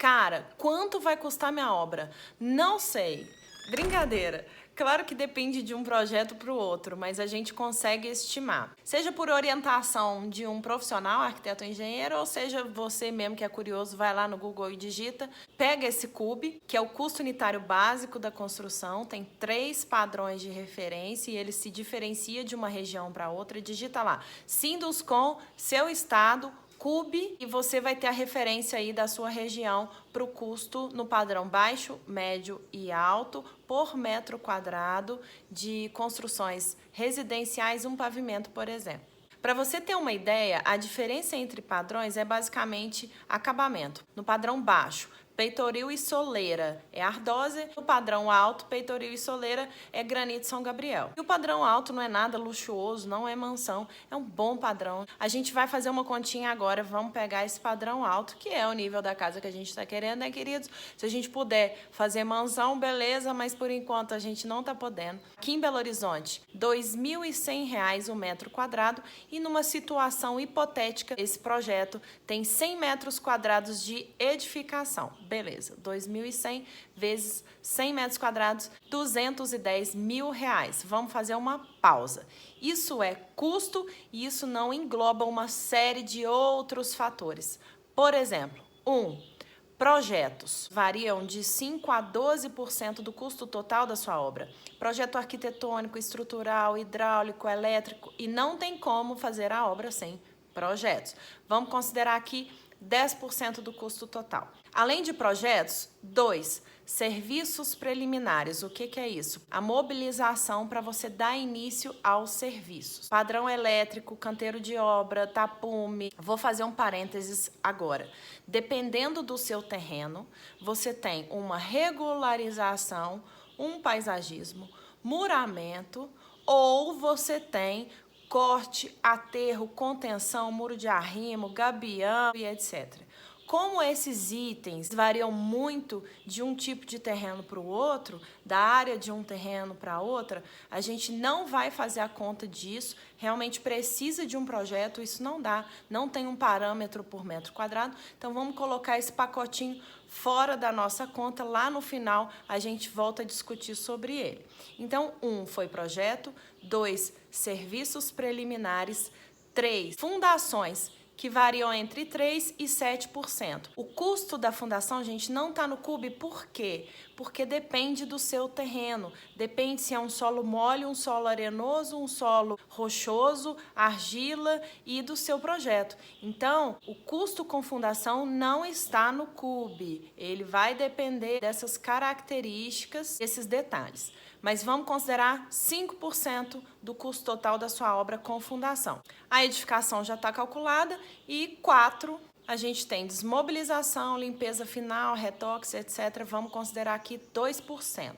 Cara, quanto vai custar minha obra? Não sei. Brincadeira. Claro que depende de um projeto para o outro, mas a gente consegue estimar. Seja por orientação de um profissional, arquiteto ou engenheiro, ou seja você mesmo que é curioso, vai lá no Google e digita, pega esse CUB, que é o custo unitário básico da construção, tem 3 padrões de referência e ele se diferencia de uma região para outra, digita lá, Sinduscom, seu estado, CUB, e você vai ter a referência aí da sua região para o custo no padrão baixo, médio e alto por metro quadrado de construções residenciais, um pavimento, por exemplo. Para você ter uma ideia, a diferença entre padrões é basicamente acabamento. No padrão baixo, peitoril e soleira é ardósia. No padrão alto, peitoril e soleira é granito São Gabriel. E o padrão alto não é nada luxuoso, não é mansão, é um bom padrão. A gente vai fazer uma continha agora, vamos pegar esse padrão alto, que é o nível da casa que a gente está querendo, né, queridos? Se a gente puder fazer mansão, beleza, mas por enquanto a gente não está podendo. Aqui em Belo Horizonte, R$ 2.100 o metro quadrado, e numa situação hipotética, esse projeto tem 100 metros quadrados de edificação. Beleza, 2.100 vezes 100 metros quadrados, R$ 210 mil. Vamos fazer uma pausa. Isso é custo e isso não engloba uma série de outros fatores. Por exemplo, projetos variam de 5% a 12% do custo total da sua obra. Projeto arquitetônico, estrutural, hidráulico, elétrico, e não tem como fazer a obra sem projetos. Vamos considerar aqui 10% do custo total. Além de projetos, 2. Serviços preliminares. O que é isso? A mobilização para você dar início aos serviços. Padrão elétrico, canteiro de obra, tapume. Vou fazer um parênteses agora. Dependendo do seu terreno, você tem uma regularização, um paisagismo, muramento, ou você tem corte, aterro, contenção, muro de arrimo, gabião e etc. Como esses itens variam muito de um tipo de terreno para o outro, da área de um terreno para outra, a gente não vai fazer a conta disso, realmente precisa de um projeto, isso não dá, não tem um parâmetro por metro quadrado, então vamos colocar esse pacotinho fora da nossa conta, lá no final a gente volta a discutir sobre ele. Então, 1 foi projeto, 2, serviços preliminares, 3, fundações, que variam entre 3% e 7%. O custo da fundação, gente, não está no CUB, por quê? Porque depende do seu terreno, depende se é um solo mole, um solo arenoso, um solo rochoso, argila e do seu projeto. Então, o custo com fundação não está no CUB, ele vai depender dessas características, desses detalhes. Mas vamos considerar 5% do custo total da sua obra com fundação. A edificação já está calculada e 4, a gente tem desmobilização, limpeza final, retoques, etc. Vamos considerar aqui 2%.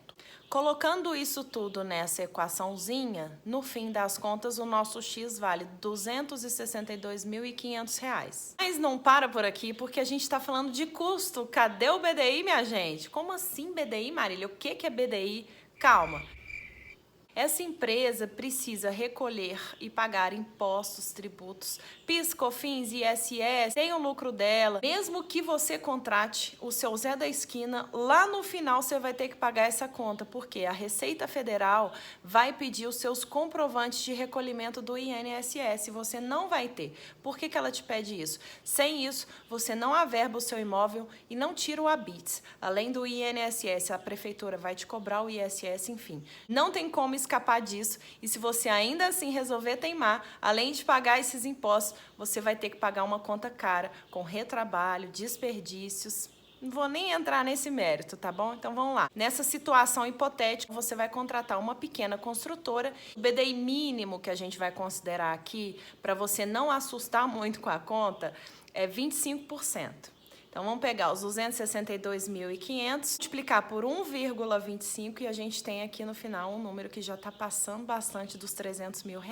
Colocando isso tudo nessa equaçãozinha, no fim das contas, o nosso X vale R$ 262.500. Mas não para por aqui, porque a gente está falando de custo. Cadê o BDI, minha gente? Como assim BDI, Marília? O que é BDI? Calma. Essa empresa precisa recolher e pagar impostos, tributos, PIS, COFINS, ISS, tem o lucro dela. Mesmo que você contrate o seu Zé da Esquina, lá no final você vai ter que pagar essa conta, porque a Receita Federal vai pedir os seus comprovantes de recolhimento do INSS, você não vai ter. Por que ela te pede isso? Sem isso, você não averba o seu imóvel e não tira o ABITS. Além do INSS, a prefeitura vai te cobrar o ISS, enfim. Não tem como escapar disso, e se você ainda assim resolver teimar, além de pagar esses impostos, você vai ter que pagar uma conta cara, com retrabalho, desperdícios. Não vou nem entrar nesse mérito, tá bom? Então vamos lá. Nessa situação hipotética, você vai contratar uma pequena construtora. O BDI mínimo que a gente vai considerar aqui, para você não assustar muito com a conta, é 25%. Então, vamos pegar os 262.500, multiplicar por 1,25 e a gente tem aqui no final um número que já está passando bastante dos R$ 300 mil.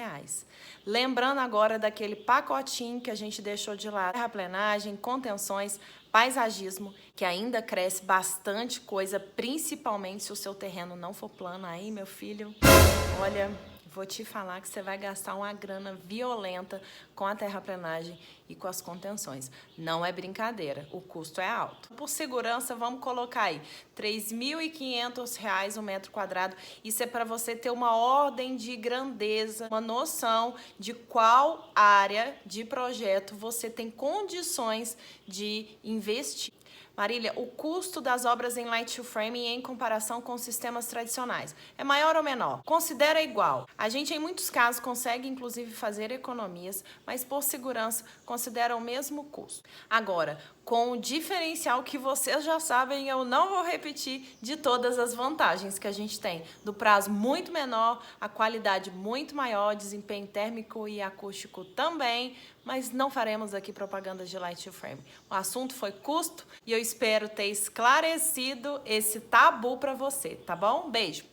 Lembrando agora daquele pacotinho que a gente deixou de lado, terraplenagem, contenções, paisagismo, que ainda cresce bastante coisa, principalmente se o seu terreno não for plano. Aí, meu filho, olha, vou te falar que você vai gastar uma grana violenta com a terraplenagem e com as contenções. Não é brincadeira, o custo é alto. Por segurança, vamos colocar aí R$ 3.500 um metro quadrado. Isso é para você ter uma ordem de grandeza, uma noção de qual área de projeto você tem condições de investir. Marília, o custo das obras em Light to Frame em comparação com sistemas tradicionais é maior ou menor? Considera igual. A gente, em muitos casos, consegue, inclusive, fazer economias, mas, por segurança, considera o mesmo custo. Agora, com o diferencial que vocês já sabem, eu não vou repetir, de todas as vantagens que a gente tem. Do prazo muito menor, a qualidade muito maior, desempenho térmico e acústico também, mas não faremos aqui propaganda de Light to Frame. O assunto foi custo e eu espero ter esclarecido esse tabu para você, tá bom? Beijo!